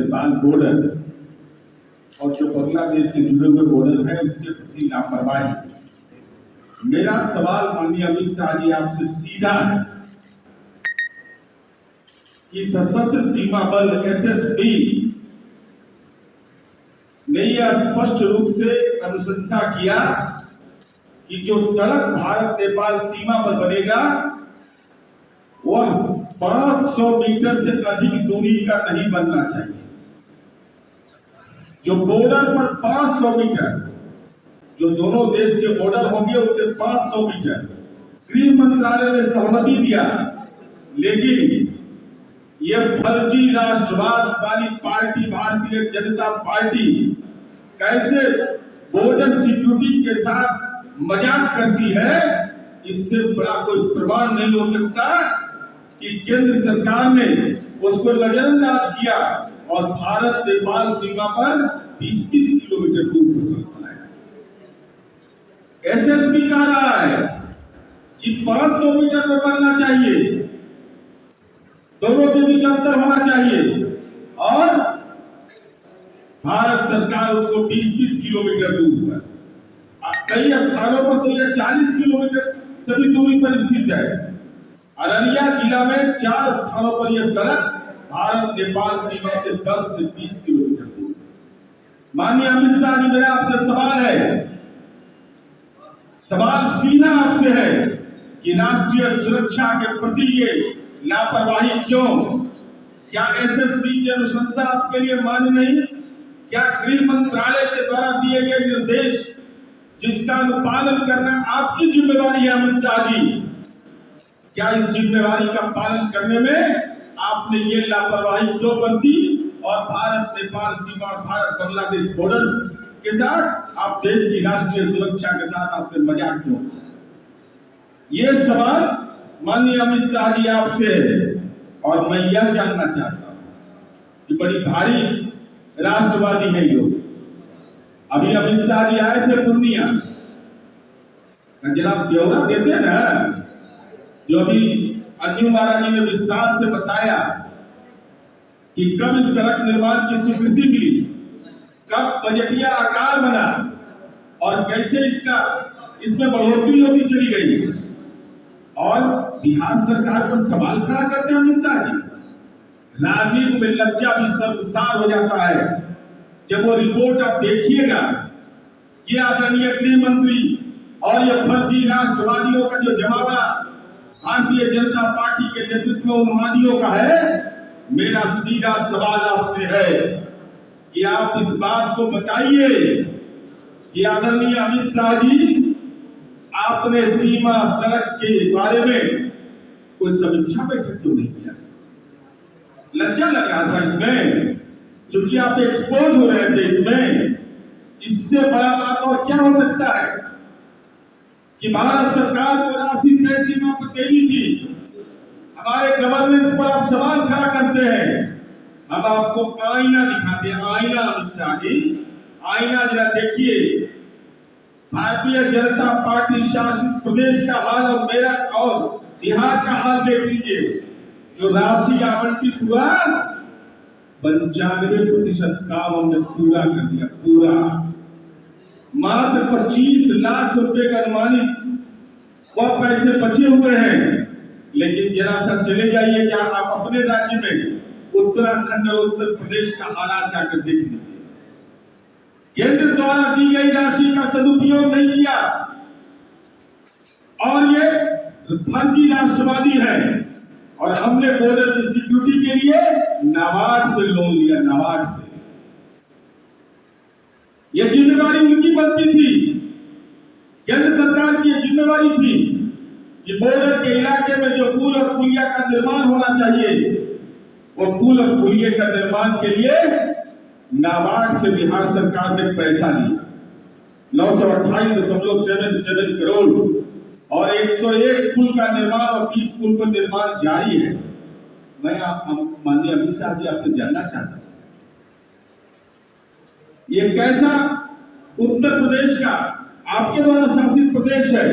Nepal border और जो बांग्लादेश से जुड़े हुए बॉर्डर है उसके प्रति लापरवाही। मेरा सवाल माननीय अमित शाह जी आपसे सीधा है कि सशस्त्र सीमा बल एसएसबी ने यह स्पष्ट रूप से अनुशंसा किया कि जो सड़क भारत नेपाल सीमा पर बनेगा वह 500 मीटर से अधिक दूरी का नहीं बनना चाहिए। जो बॉर्डर पर 500 मीटर, जो दोनों देश के बॉर्डर होंगे उससे 500 मीटर गृह मंत्रालय ने सहमति दिया, लेकिन यह फर्जी राष्ट्रवाद वाली पार्टी भारतीय जनता पार्टी कैसे बॉर्डर सिक्योरिटी के साथ मजाक करती है, इससे बड़ा कोई प्रमाण नहीं हो सकता कि केंद्र सरकार ने उसको नजरअंदाज किया और भारत नेपाल सीमा पर 20-20 किलोमीटर दूर पर सड़क बनाया। एसएसबी कह रहा है कि 500 मीटर पर बनना चाहिए, दोनों के बीच अंतर होना चाहिए, और भारत सरकार उसको 20-20 किलोमीटर दूर पर, कई स्थानों पर तो यह 40 किलोमीटर से भी दूरी पर स्थित है। अररिया जिला में 4 स्थानों पर यह सड़क भारत नेपाल सीमा से 10 से 20 किलोमीटर दूर। माननीय अमित शाह जी, मेरा आपसे सवाल है, सवाल सीधा आपसे है कि राष्ट्रीय सुरक्षा के प्रति ये लापरवाही क्यों? क्या एसएसबी की अनुशंसा आपके लिए मान्य नहीं? क्या गृह मंत्रालय के द्वारा दिए गए निर्देश जिसका अनुपालन करना आपकी जिम्मेवारी है अमित शाह जी, क्या इस जिम्मेवारी का पालन करने में आपने ये लापरवाही क्यों बरती और भारत नेपाल सीमा और भारत बांग्लादेश बॉर्डर के साथ आप देश की राष्ट्रीय सुरक्षा के साथ आपने मजाक क्यों? ये सवाल माननीय अमित शाह जी आपसे है, और मैं यह जानना चाहता हूं कि बड़ी भारी राष्ट्रवादी है लोग। अभी अमित शाह जी आए थे पूर्णिया, जरा ब्यौरा देते ना, जो अभी अन्यू महाराज जी ने विस्तार से बताया कि कब इस सड़क निर्माण की स्वीकृति मिली, कब बजटीय आकार बना और कैसे इसमें बढ़ोतरी होती चली गई, और बिहार सरकार पर सवाल खड़ा करते हैं अमित शाह जी। राजनीति में लज्जा भी शर्मसार हो जाता है जब वो रिपोर्ट आप देखिएगा। ये आदरणीय गृह मंत्री और ये फर्जी राष्ट्रवादियों का जो जमावड़ा भारतीय जनता पार्टी के नेतृत्व में उन्मादियों का है, मेरा सीधा सवाल आपसे है कि आप इस बात को बताइए कि आदरणीय अमित शाह जी, आपने सीमा सड़क के बारे में कोई समीक्षा बैठक क्यों नहीं किया? लज्जा लग रहा था इसमें, क्योंकि आप एक्सपोज हो रहे थे इसमें। इससे बड़ा बात और क्या हो सकता है कि भारत सरकार को राशि तय सीमा पर देनी थी, हमारे गवर्नेंस पर आप सवाल खड़ा करते हैं। अब आपको आईना दिखाते हैं, आईना अमित शाह जी, आईना जरा देखिए। भारतीय जनता पार्टी शासित प्रदेश का हाल और मेरा और बिहार का हाल देख लीजिए। जो राशि आवंटित हुआ 95% काम हमने पूरा कर दिया, पूरा। मात्र 25 लाख रुपए का अनुमानित वह पैसे बचे हुए हैं। लेकिन जरा सा चले जाइए क्या आप अपने राज्य में, उत्तराखंड और उत्तर प्रदेश का हालात जाकर देख लीजिए। केंद्र द्वारा दी गई राशि का सदुपयोग नहीं किया, और ये फर्जी राष्ट्रवादी है। और हमने बॉर्डर की सिक्योरिटी के लिए नाबार्ड से लोन लिया, नाबार्ड से। यह जिम्मेवारी उनकी बनती थी, केंद्र सरकार की यह जिम्मेवारी थी कि बॉर्डर के इलाके में जो पुल और पुलिया का निर्माण होना चाहिए, वो पुल और पुलिया का निर्माण के लिए नाबार्ड से बिहार सरकार ने पैसा लिया 928.77 करोड़, और 101 पुल का निर्माण और 20 पुल पर निर्माण जारी है। मैं माननीय अमित शाह जी आपसे जानना चाहता हूं, ये कैसा उत्तर प्रदेश का आपके द्वारा शासित प्रदेश है,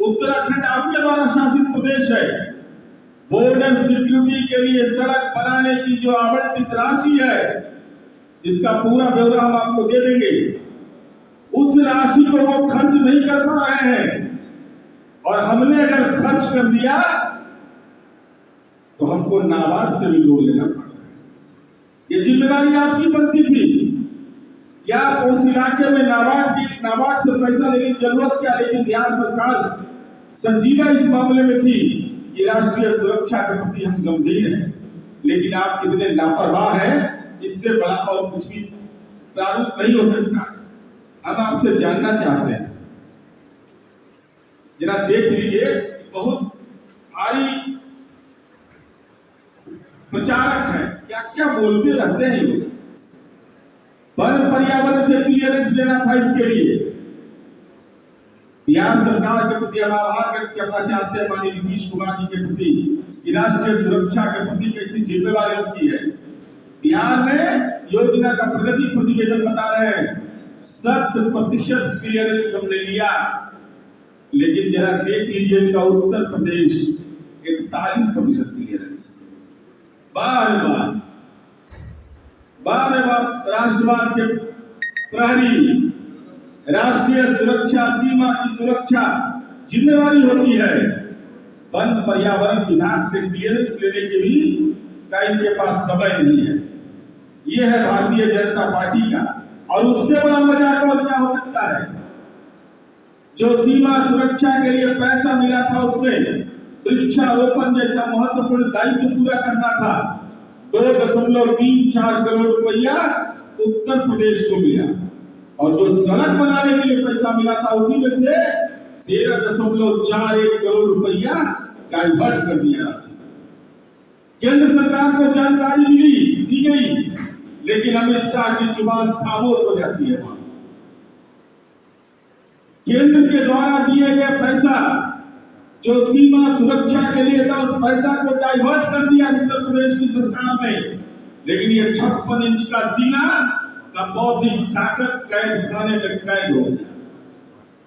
उत्तराखंड आपके द्वारा शासित प्रदेश है, बॉर्डर सिक्योरिटी के लिए सड़क बनाने की जो आवंटित राशि है इसका पूरा ब्यौरा हम आपको दे देंगे। उस राशि को वो खर्च नहीं कर पा रहे हैं, और हमने अगर खर्च कर दिया तो हमको नाबार्ड से भी लोन लेना पड़ रहा है। ये जिम्मेदारी आपकी बनती थी। क्या उस इलाके में नाबार्ड से पैसा लेने की जरूरत क्या? लेकिन बिहार सरकार संजीदा इस मामले में थी कि राष्ट्रीय सुरक्षा के प्रति हम गंभीर हैं, लेकिन आप कितने लापरवाह हैं, इससे बड़ा और कुछ भी प्रारूप नहीं हो सकता। हम आपसे जानना चाहते हैं, जरा देख लीजिए, बहुत भारी प्रचारक है, क्या क्या बोलते रहते हैं लोग। वन पर्यावरण से क्लियरेंस लेना था, इसके लिए बिहार सरकार के प्रति हम आभार व्यक्त करना चाहते हैं माननीय नीतीश कुमार जी के प्रति कि राष्ट्रीय सुरक्षा के प्रति कैसी जिम्मेवारी उनकी है। बिहार में योजना का प्रगति प्रतिवेदन बता रहे हैं 100% क्लियरेंस हमने लिया, लेकिन जरा देख लीजिए इनका उत्तर प्रदेश 41% क्लियरेंस। बार बार राष्ट्रवाद के प्रहरी, राष्ट्रीय सुरक्षा, सीमा की सुरक्षा जिम्मेवारी होती है। वन पर्यावरण विभाग से क्लियरेंस लेने के भी का इनके पास समय नहीं है। यह है भारतीय जनता पार्टी का, और उससे बड़ा मजाक और क्या हो सकता है? जो सीमा सुरक्षा के लिए पैसा मिला था, उसमें वृक्षारोपण जैसा महत्वपूर्ण दायित्व पूरा करना था। 2.34 करोड़ रुपया उत्तर प्रदेश को मिला, और जो सड़क बनाने के लिए पैसा मिला था उसी में से 13.41 करोड़ रुपया डाइवर्ट कर दिया राशि। केंद्र सरकार को जानकारी दी गई, लेकिन अमित शाह की जुबान खामोश हो जाती है। केंद्र के द्वारा दिए गए पैसा जो सीमा सुरक्षा के लिए था, उस पैसा को डाइवर्ट कर दिया उत्तर प्रदेश की सरकार ने। लेकिन ये 56 इंच का सीना का बौद्धिक ताकत कैद खाने में कैद हो गया।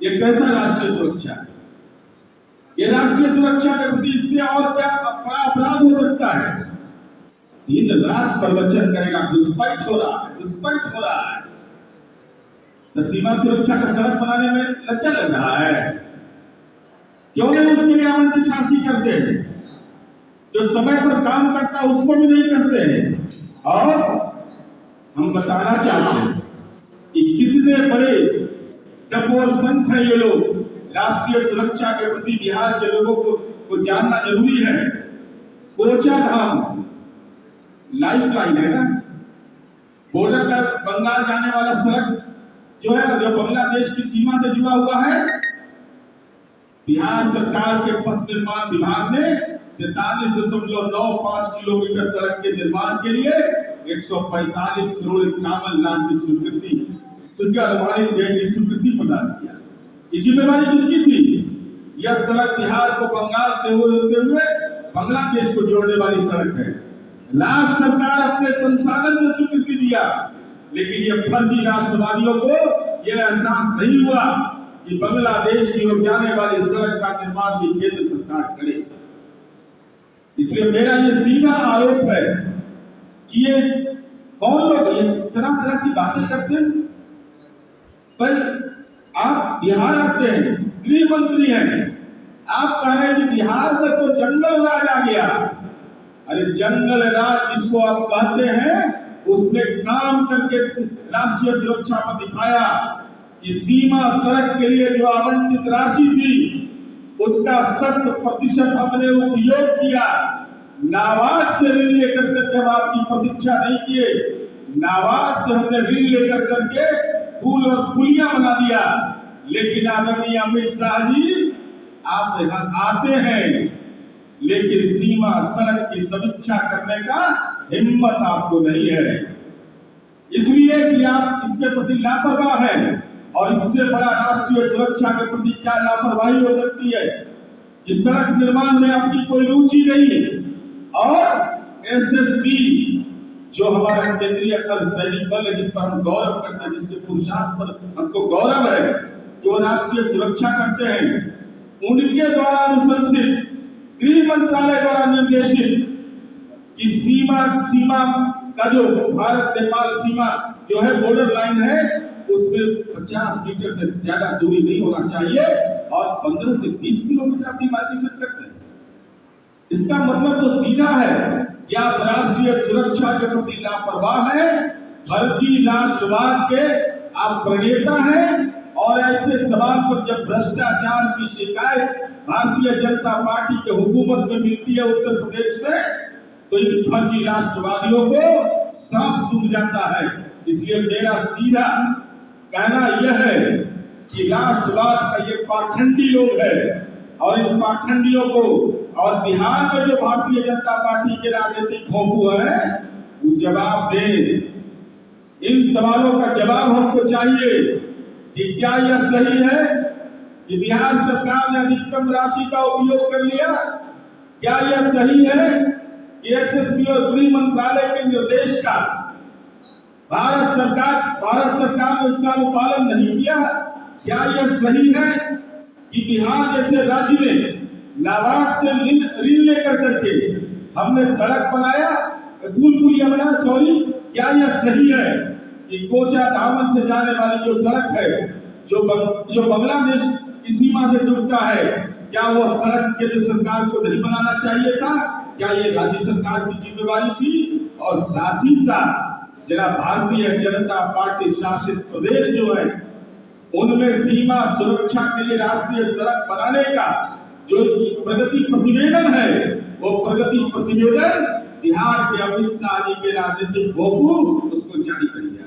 ये कैसा राष्ट्रीय सुरक्षा है? ये राष्ट्रीय सुरक्षा के प्रति इससे और क्या अपराध हो सकता है? दिन रात प्रवचन करेगा, घुसपैठ हो रहा है। तो सीमा सुरक्षा का सड़क बनाने में लज्जा लग रहा है, क्यों नहीं उसके लिए आवंटित राशि करते हैं? जो समय पर काम करता है उसको भी नहीं करते हैं। और हम बताना चाहते हैं कि कितने बड़े डपोर संत हैं ये लोग। राष्ट्रीय सुरक्षा के प्रति बिहार के लोगों को जानना जरूरी है। कोचा धाम लाइफ लाइन है ना, बॉर्डर का बंगाल जाने वाला सड़क जो है, जो बांग्लादेश की सीमा से जुड़ा हुआ है। बिहार सरकार के पथ निर्माण विभाग ने 43.95 किलोमीटर सड़क के निर्माण के लिए 145 करोड़ 51 लाख की स्वीकृति प्रदान किया। ये जिम्मेवारी किसकी थी? यह सड़क बिहार को बंगाल से होते हुए बांग्लादेश को जोड़ने वाली सड़क है। राज्य सरकार अपने संसाधन से स्वीकृति दिया, लेकिन ये फर्जी राष्ट्रवादियों को यह एहसास नहीं हुआ कि बांग्लादेश की ओर जाने वाली सड़क का निर्माण भी केंद्र सरकार करे। इसलिए मेरा ये सीधा आरोप है कि ये कौन लोग ये तरह तरह की बातें करते हैं। पर आप बिहार आते हैं, गृह मंत्री हैं, आप कह रहे हैं कि बिहार में तो जंगल राज आ गया। अरे जंगल राज जिसको आप कहते हैं, उसने काम करके राष्ट्रीय सुरक्षा पर दिखाया कि सीमा सड़क के लिए जो आवंटित राशि थी उसका 100% हमने उपयोग किया। नाबार्ड से ऋण लेकर करके हम आपकी प्रतीक्षा नहीं किए, नाबार्ड से हमने ऋण लेकर करके पुल और पुलिया बना दिया। लेकिन आदरणीय अमित शाह जी, आप यहाँ आते हैं, लेकिन सीमा सड़क की समीक्षा करने का हिम्मत आपको नहीं है, इसलिए कि आप इसके प्रति लापरवाह हैं। और इससे बड़ा राष्ट्रीय सुरक्षा के प्रति क्या लापरवाही हो सकती है कि सड़क निर्माण में आपकी कोई रुचि नहीं। और एसएसबी जो हमारा केंद्रीय अर्धसैनिक बल है, जिस पर हम गौरव करते हैं, जिसके पुरुषार्थ पर हमको गौरव है, जो राष्ट्रीय सुरक्षा करते हैं, उनके द्वारा अनुशंसित, गृह मंत्रालय द्वारा निर्देशित कि सीमा का जो भारत नेपाल सीमा जो है बॉर्डर लाइन है उसमें 50 मीटर से ज्यादा दूरी नहीं होना चाहिए और 15 से 20 किलोमीटर अपनी मार्केशन करते हैं। इसका मतलब तो सीधा है कि आप राष्ट्रीय सुरक्षा के प्रति लापरवाह है, फर्जी राष्ट्रवाद के आप प्रणेता हैं और ऐसे सवाल पर जब भ्रष्टाचार की शिकायत भारतीय जनता पार्टी के हुकूमत में मिलती है उत्तर प्रदेश में तो इन फर्जी राष्ट्रवादियों को साफ सूझ जाता है। इसलिए मेरा सीधा कहना यह है कि राष्ट्रवाद का ये पाखंडी लोग है और इन पाखंडियों को और बिहार में जो भारतीय जनता पार्टी के राजनीतिक भोंपू है वो जवाब दे। इन सवालों का जवाब हमको चाहिए कि क्या यह सही है कि बिहार सरकार ने अधिकतम राशि का उपयोग कर लिया? क्या यह सही है कि एसएसपी और गृह मंत्रालय के निर्देश का भारत सरकार ने उसका अनुपालन नहीं किया? क्या यह सही है कि बिहार जैसे राज्य में नाबार्ड से ऋण लेकर करके हमने सड़क बनाया, पुल पुलिया बनाया, सॉरी, क्या यह सही है कि कोचा दामन से जाने वाली जो सड़क है जो बांग्लादेश की सीमा से जुड़ता है, क्या वो सड़क केंद्र सरकार को नहीं बनाना चाहिए था? क्या ये राज्य सरकार की जिम्मेवारी थी? और साथ ही साथ जरा भारतीय जनता पार्टी शासित प्रदेश जो है उनमें सीमा सुरक्षा के लिए राष्ट्रीय सड़क बनाने का जो प्रगति प्रतिवेदन है वो प्रगति प्रतिवेदन बिहार के अमित शाह जी के राजनीतिक भोंपू उसको जारी कर दिया।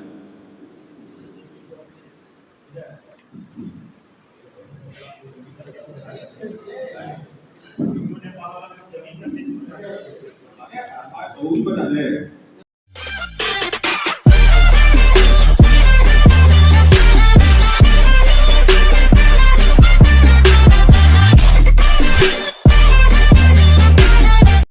बता दे